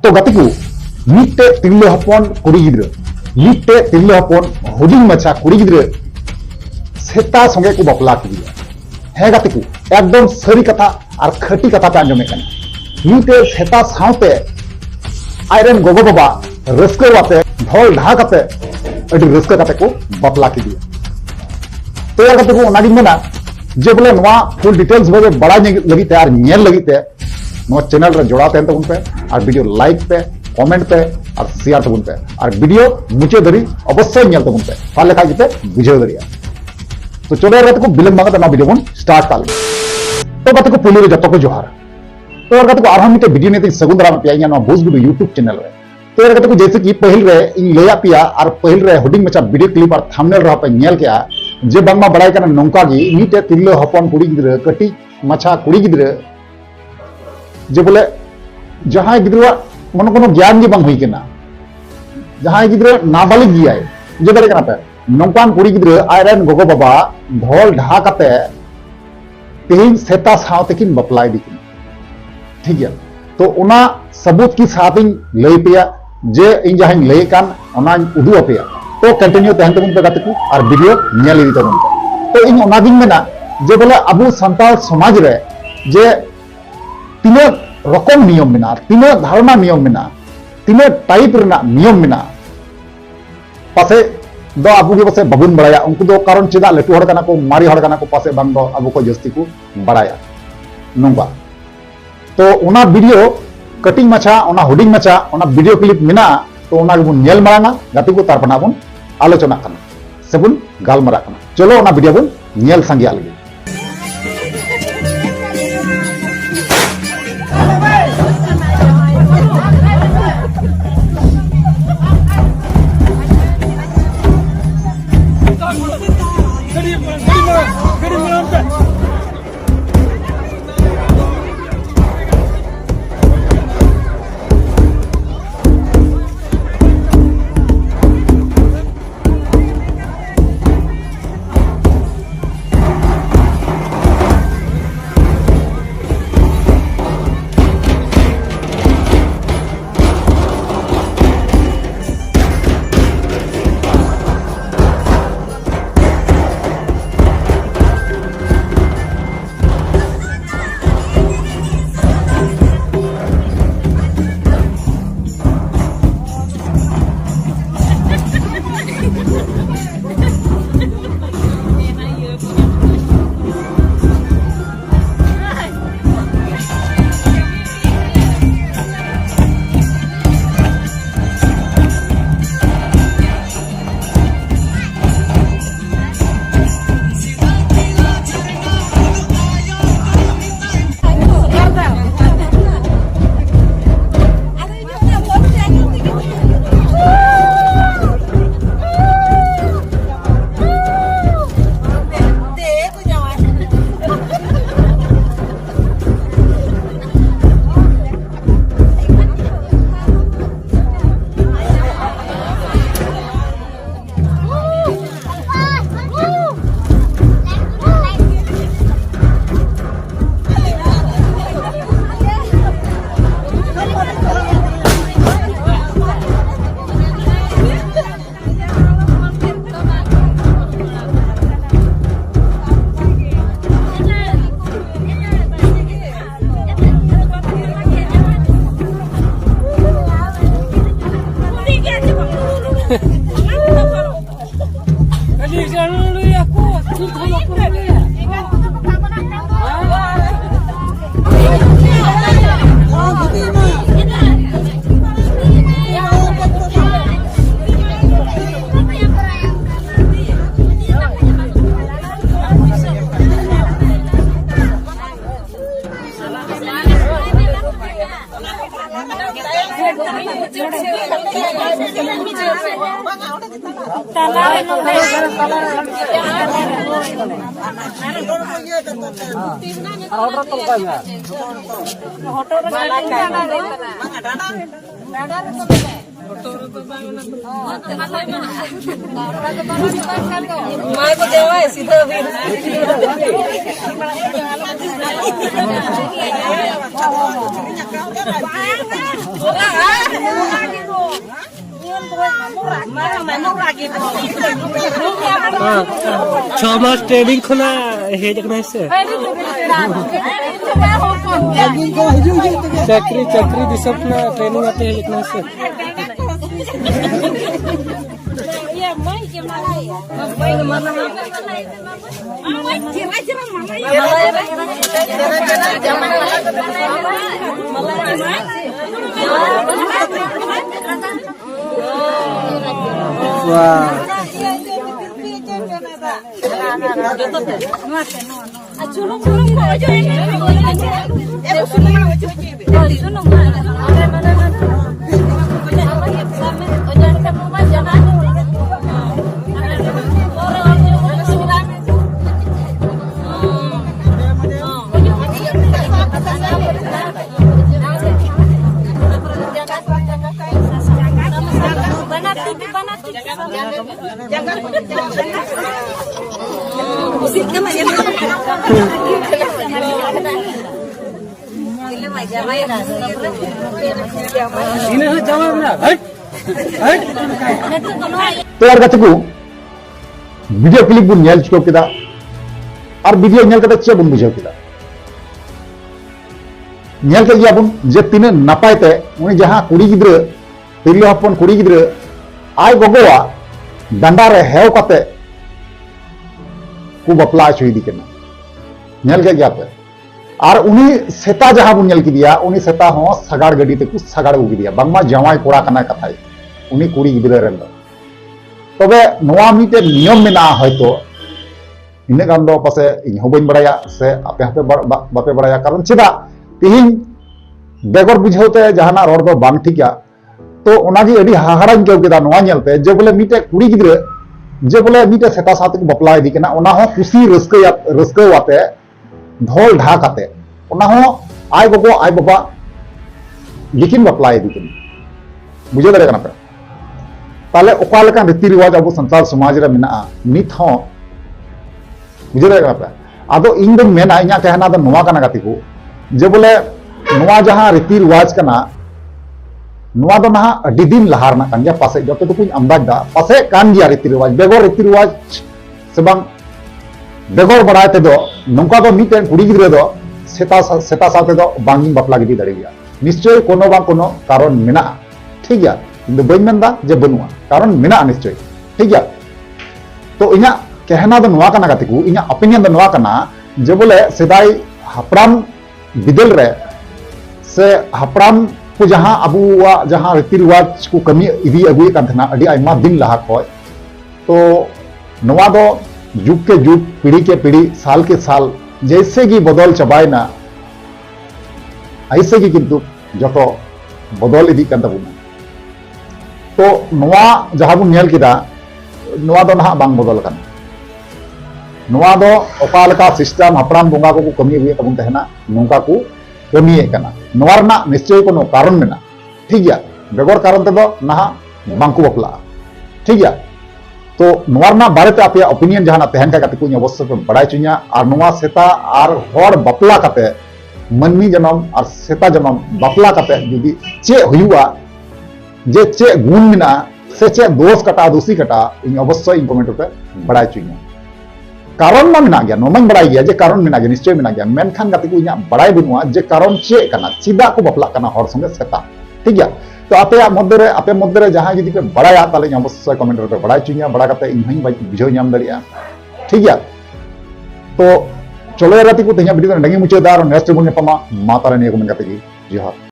तो गति को मीटे तिरले हपन कुड़ी गिद्र मीटे तिरले हपन हुडिंग मचा कुड़ी गिद्र सेता संगे को बपला किया है गति को एकदम सरी कथा और खटी कथा पे आंजमे कना मीटे सेता सावते आयरन गोगो बाबा रस्के वाते ढोल ढा कते अडी रस्के कते को बपला किया तो यार गति को ओनागी मेना जे बोले नवा फुल डिटेल्स बगे बड़ा लगी ते और नेल लगी ते नवा चैनल रे जोड़ा तहन तबुन पे और वीडियो लाइक पे कमेंट पे और शेयर तबुन पे और वीडियो मुचे धरी अवश्य नेल तबुन पे ताले का जिते बुझे दरिया तो चलो यार को बिलम मांगा ना वीडियो बन स्टार्ट ताल तो गति को पुली रे जतो को जोहार तो यार गति को आरहम मिटे वीडियो ने सगुंदरा में पिया ना भोज गुडू यूट्यूब चैनल रे तो यार गति को जैसे कि पहल रे इन लेया पिया और पहल रे हुडिंग मचा वीडियो क्लिप और थंबनेल रहा पे नेल के जे बांगमा बड़ाई करना नौका गी मीटे तिरले हपन कुड़ी गिद्र कटी मछा कुड़ी गिद्र जे बोले जहां गिद्र मन कोनो ज्ञान गे बांग हुई केना जहां गिद्र नाबालिग गियाय जे दारे कना पे नौकान कुड़ी गिद्र आयरन गोगो बाबा ढोल ढा कते तेहिन सेता सावते किन बपलाय दिकिन ठीक है तो ओना सबूत की साथिंग लई पेया जे इन जहां लई कान ओना उदु अपेया तो कंटिन्यू तहन तबुन पे गाते को और वीडियो नेल इदी तबुन तो इन ओनागिन मेना जे बोले अबु संताल समाज रे जे तीनो रकम नियम मेना तीनो धारणा नियम मेना तीनो टाइप रेना नियम मेना पासे दो अबु के पासे बबुन बड़ाया उनको दो कारण चेदा लटू हड़ कना को मारी हड़ कना को पासे बांग दो अबु को जस्ती को बड़ाया नंगा तो ओना वीडियो कटिंग मचा ओना हुडिंग मचा ओना वीडियो क्लिप मेना तो ओना गेबुन नेल मारांगा गाती को तारपना बुन आलोचना करना सेबुन गालमारा करना चलो ओना वीडियो बुन नेल संगे आलगे माय को देवा है सीधा भी छमास ट्रेनिंग खुना हेज कना से चक्री चक्री दिसप ना ट्रेनिंग आते हैं कना से तो यार गाते को वीडियो क्लिप बुन नेल चुको केदा और वीडियो नेल कते चे बुन बुझाव केदा नेल के गया बुन जे तिने नापाय ते उनी जहां कुड़ी गिद्र तिरलो हपन कुड़ी गिद्र आय गोगोवा डंडा रे हेव कते को बपला चुई दी केना नेल के गया पे और उनी सेता जहां बुन नेल किदिया उनी सेता हो सगाड़ गडी ते कुछ सगाड़ उगी दिया बांगमा जवाई कोड़ा कना कथाई उनी कुड़ी गिद्र रेन दो तबे नोआ मिटे नियम मेना हयतो इने गान दो पासे इन होबइन बड़ाया से आपे हापे बापे बड़ाया कारण चिदा तिहिन बेगर बुझावते जहाना रोड दो बांग ठिका तो ओनागी अडी हाहाड़ाñ केव केदा नोआ नेलते जे बोले मिटे कुड़ी गिद्र जे बोले मिटे सेता साथे को बपला इदी केना ओना हो खुशी रस्का वाते ढोल ढा काते ओना हो आय गोगो आय बाबा लिखिन बपला इदी केना बुझे दारे कना पे ताले ओका लेका रीति रिवाज अब संसार समाज रे मेना नित हो बुझे दारे कना पे आदो इन दो मेना इना कहना दो नोआ कना गाती को जे बोले नोआ जहां रीति रिवाज कना नोआ दो ना अडी दिन लहार ना कान गया पासे जतो तो कुछ अंदाज दा पासे कान गया रीति रिवाज बेगोर रीति रिवाज से बांग बेगोर बड़ाते दो नंका दो मिटेन कुड़ी गिद्रे दो सेता साथे दो बांगिंग बपला गिदी दाड़ी गया निश्चय कोनो बांग कोनो कारण मेना ठीक गया इंदो बइन मेंदा जे बनुआ कारण मेना निश्चय ठीक गया तो इना कहना दो नोआ कना गाते को इना ओपिनियन दो नोआ कना जे बोले सेदाई हपराम बिदल रे से हपराम को जहां अबुआ जहां रीति रिवाज को कमी इदी अगुए कान थना अडी आइमा दिन लहा खय तो नोआ दो जुग के जुग पीढ़ी के पीढ़ी साल के साल जैसे कि बदल चबायना ऐसे की किंतु जतो बदल इदी कान तबुना तो नोआ जहां बुन नेल किदा नोआ दो ना बांग बदल कान नोआ दो ओका लेका सिस्टम हपराम बोंगा को कमी अगुए तबुन तहना नोंका को कमिए कना नोआ रना निश्चय कोनो कारण मेना ठीक गया बेगर कारण ते दो ना बांग को बपला ठीक गया तो नोआ रना बारे ते आपे ओपिनियन जहाना तहन का कते को अवश्य पे बड़ाय चुनिया और नोआ सेता और हर बपला कते मनमी जन्म और सेता जन्म बपला कते जुदी चे हुआ जे चे गुण मेना से चे दोष कटा दोषी कटा इन अवश्य इन कमेंट पे बड़ाय चुनिया कारण मा मेना गया नोमाñ बड़ाय गया जे कारण मेना गया निश्चय मेना गया मेनखान गाते को इना बड़ाय बनुआ जे कारण चे कना चिदा को बपला कना हर संगे सेता ठीक गया तो आपे मध्य रे जहां जदी पे बड़ाया ताले अवश्य कमेंट पे बड़ाय चुनिया बड़ा कते इन हई बुझो नाम दरिया ठीक गया तो चलो राती को तेजा वीडियो डंगी मुचे दार नेक्स्ट बुन पमा माता रे ने को मन गाते जी हां।